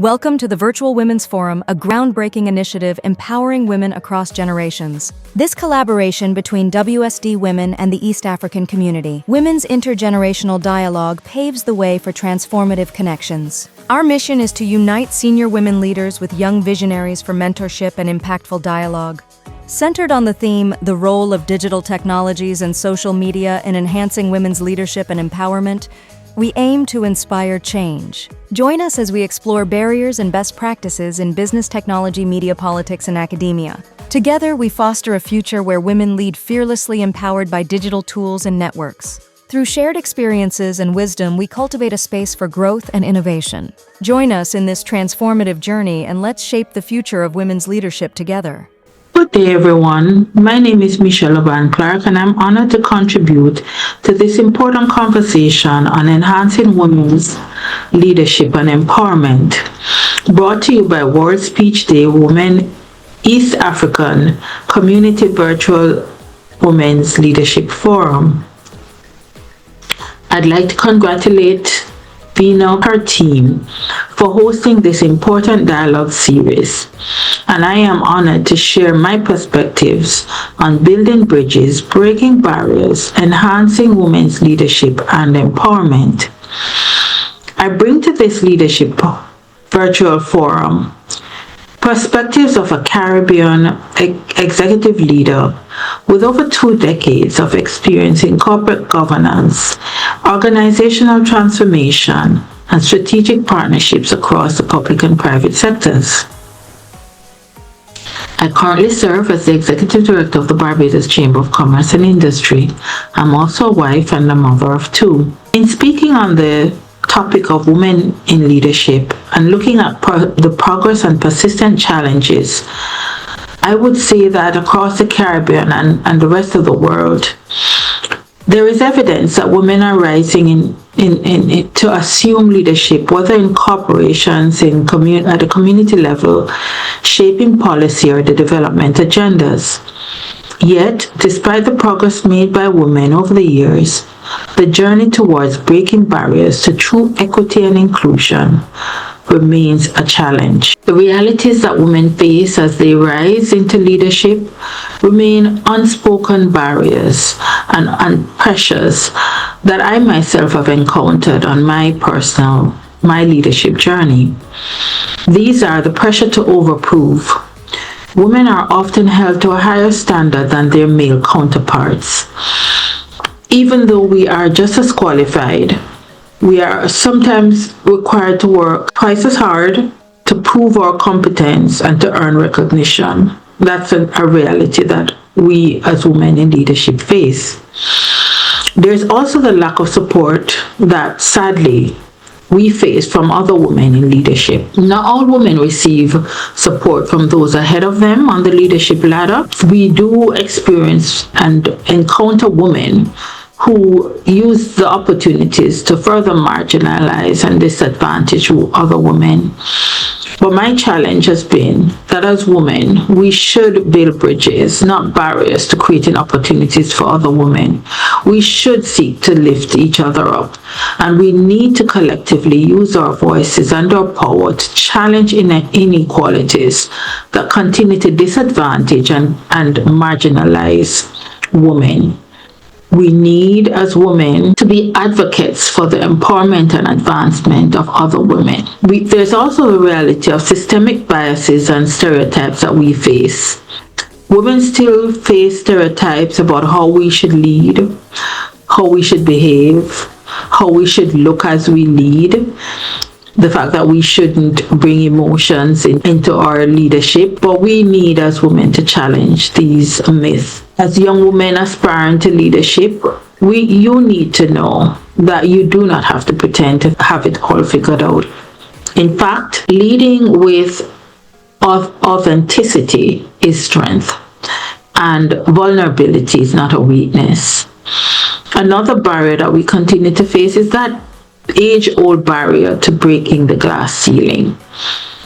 Welcome to the Virtual Women's Forum, a groundbreaking initiative empowering women across generations. This collaboration between WSD Women and the East African community, women's intergenerational dialogue paves the way for transformative connections. Our mission is to unite senior women leaders with young visionaries for mentorship and impactful dialogue. Centered on the theme, the role of digital technologies and social media in enhancing women's leadership and empowerment, we aim to inspire change. Join us as we explore barriers and best practices in business, technology, media, politics, and academia. Together, we foster a future where women lead fearlessly, empowered by digital tools and networks. Through shared experiences and wisdom, we cultivate a space for growth and innovation. Join us in this transformative journey and let's shape the future of women's leadership together. Good day, everyone. My name is Misha Lobban-Clarke, and I'm honored to contribute to this important conversation on enhancing women's leadership and empowerment, brought to you by World Speech Day Women East African Community Virtual Women's Leadership Forum. I'd like to congratulate Vina and her team for hosting this important dialogue series, and I am honored to share my perspectives on building bridges, breaking barriers, enhancing women's leadership and empowerment. I bring to this leadership virtual forum perspectives of a Caribbean executive leader with over 2 decades of experience in corporate governance, organizational transformation, and strategic partnerships across the public and private sectors. I currently serve as the Executive Director of the Barbados Chamber of Commerce and Industry. I'm also a wife and a mother of 2. In speaking on the topic of women in leadership and looking at the progress and persistent challenges, I would say that across the Caribbean and the rest of the world, there is evidence that women are rising to assume leadership, whether in corporations, at the community level, shaping policy or the development agendas. Yet, despite the progress made by women over the years, the journey towards breaking barriers to true equity and inclusion remains a challenge. The realities that women face as they rise into leadership remain unspoken barriers and pressures that I myself have encountered on my leadership journey. These are the pressure to overprove. Women are often held to a higher standard than their male counterparts. Even though we are just as qualified, we are sometimes required to work twice as hard to prove our competence and to earn recognition. That's a reality that we as women in leadership face. There's also the lack of support that sadly we face from other women in leadership. Not all women receive support from those ahead of them on the leadership ladder. We do experience and encounter women who use the opportunities to further marginalize and disadvantage other women. But my challenge has been that as women, we should build bridges, not barriers, to creating opportunities for other women. We should seek to lift each other up, and we need to collectively use our voices and our power to challenge inequalities that continue to disadvantage and marginalize women. We need, as women, to be advocates for the empowerment and advancement of other women. There's also the reality of systemic biases and stereotypes that we face. Women still face stereotypes about how we should lead, how we should behave, how we should look as we lead, the fact that we shouldn't bring emotions into our leadership. But we need, as women, to challenge these myths. As young women aspiring to leadership, you need to know that you do not have to pretend to have it all figured out. In fact, leading with authenticity is strength, and vulnerability is not a weakness. Another barrier that we continue to face is that age-old barrier to breaking the glass ceiling.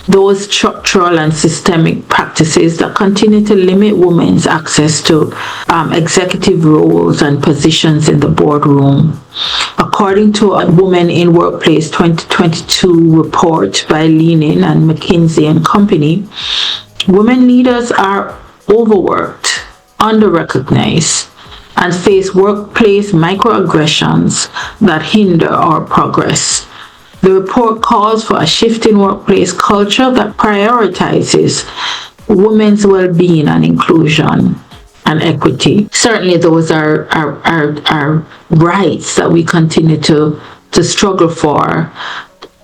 Those structural and systemic practices that continue to limit women's access to executive roles and positions in the boardroom. According to a Women in Workplace 2022 report by Leanin and McKinsey and Company, women leaders are overworked, under-recognized, and face workplace microaggressions that hinder our progress. The report calls for a shift in workplace culture that prioritizes women's well-being and inclusion and equity. Certainly those are rights that we continue to struggle for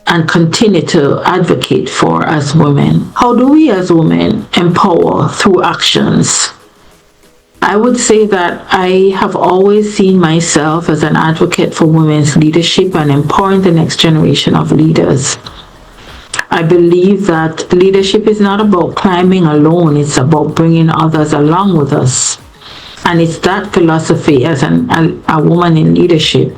and continue to advocate for as women. How do we as women empower through actions? I would say that I have always seen myself as an advocate for women's leadership and empowering the next generation of leaders. I believe that leadership is not about climbing alone, it's about bringing others along with us. And it's that philosophy as a woman in leadership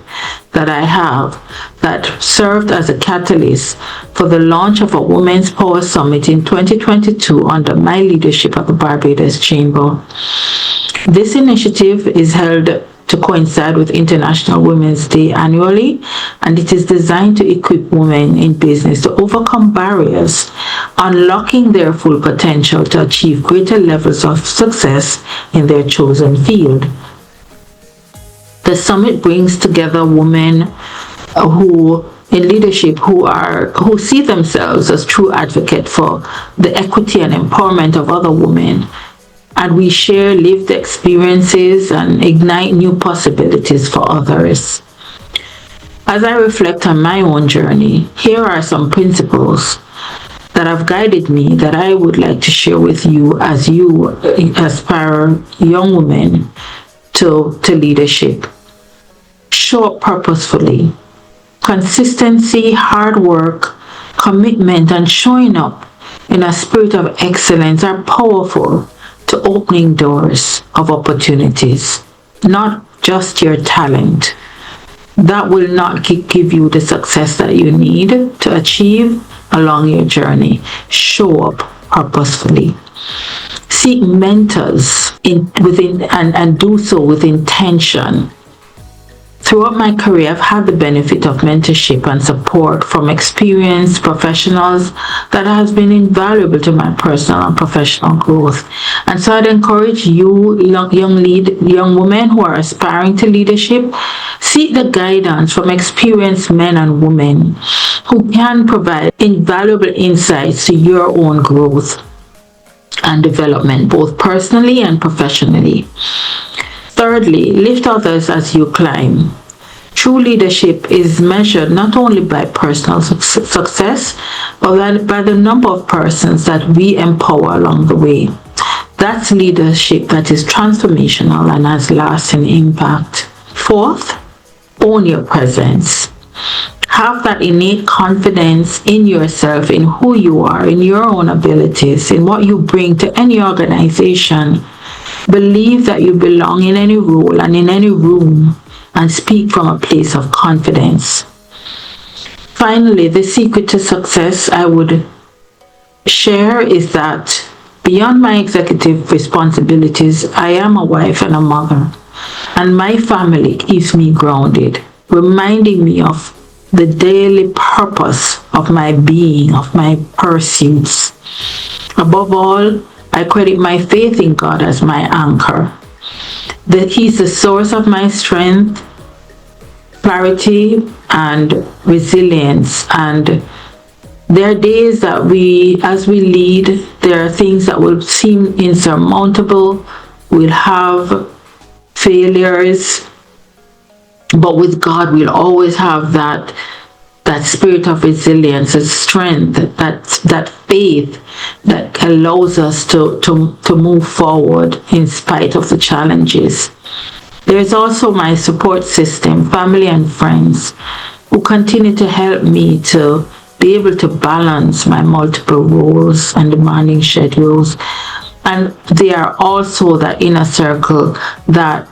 that I have that served as a catalyst for the launch of a Women's Power Summit in 2022 under my leadership at the Barbados Chamber. This initiative is held to coincide with International Women's Day annually, and it is designed to equip women in business to overcome barriers, unlocking their full potential to achieve greater levels of success in their chosen field. The summit brings together women who in leadership who see themselves as true advocates for the equity and empowerment of other women. And we share lived experiences and ignite new possibilities for others. As I reflect on my own journey, here are some principles that have guided me that I would like to share with you as you aspire young women to leadership. Show up purposefully. Consistency, hard work, commitment, and showing up in a spirit of excellence are powerful to opening doors of opportunities, not just your talent. That will not give you the success that you need to achieve along your journey. Show up purposefully. Seek mentors and do so with intention. Throughout my career, I've had the benefit of mentorship and support from experienced professionals that has been invaluable to my personal and professional growth. And so I'd encourage you, young women who are aspiring to leadership, seek the guidance from experienced men and women who can provide invaluable insights to your own growth and development, both personally and professionally. Thirdly, lift others as you climb. True leadership is measured not only by personal success, but by the number of persons that we empower along the way. That's leadership that is transformational and has lasting impact. Fourth, own your presence. Have that innate confidence in yourself, in who you are, in your own abilities, in what you bring to any organization. Believe that you belong in any role and in any room, and speak from a place of confidence. Finally, the secret to success I would share is that beyond my executive responsibilities, I am a wife and a mother, and my family keeps me grounded, reminding me of the daily purpose of my being, of my pursuits. Above all, I credit my faith in God as my anchor, that He's the source of my strength, clarity, and resilience. And there are days that as we lead, there are things that will seem insurmountable. We'll have failures, but with God, we'll always have that spirit of resilience, that strength, that faith that allows us to move forward in spite of the challenges. There is also my support system, family and friends, who continue to help me to be able to balance my multiple roles and demanding schedules. And they are also that inner circle that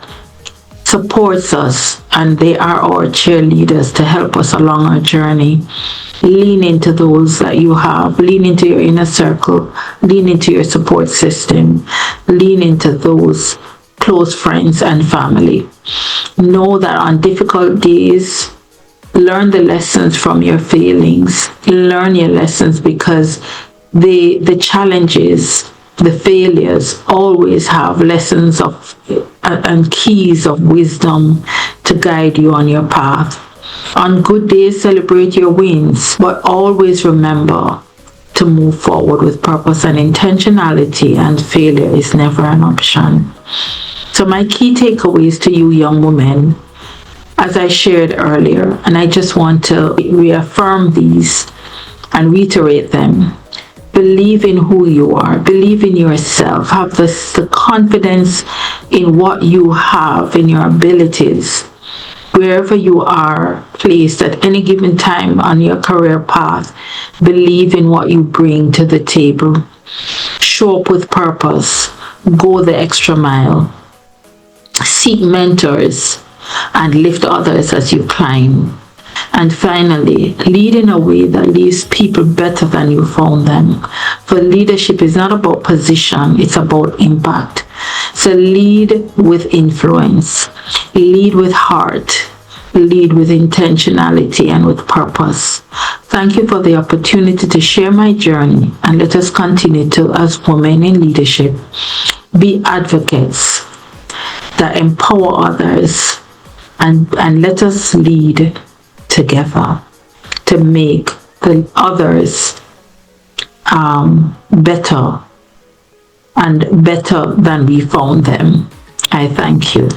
supports us, and they are our cheerleaders to help us along our journey. Lean into those that you have. Lean into your inner circle. Lean into your support system. Lean into those close friends and family. Know that on difficult days, learn the lessons from your failings. Learn your lessons, because the challenges, the failures always have lessons of and keys of wisdom to guide you on your path. On good days, celebrate your wins, but always remember to move forward with purpose and intentionality, and failure is never an option. So my key takeaways to you young women, as I shared earlier, and I just want to reaffirm these and reiterate them. Believe in who you are. Believe in yourself. Have the confidence in what you have, in your abilities. Wherever you are placed at any given time on your career path, believe in what you bring to the table. Show up with purpose. Go the extra mile. Seek mentors and lift others as you climb. And finally, lead in a way that leaves people better than you found them. For leadership is not about position, it's about impact. So lead with influence, lead with heart, lead with intentionality and with purpose. Thank you for the opportunity to share my journey, and let us continue to, as women in leadership, be advocates that empower others, and let us lead together to make the others better and better than we found them. I thank you.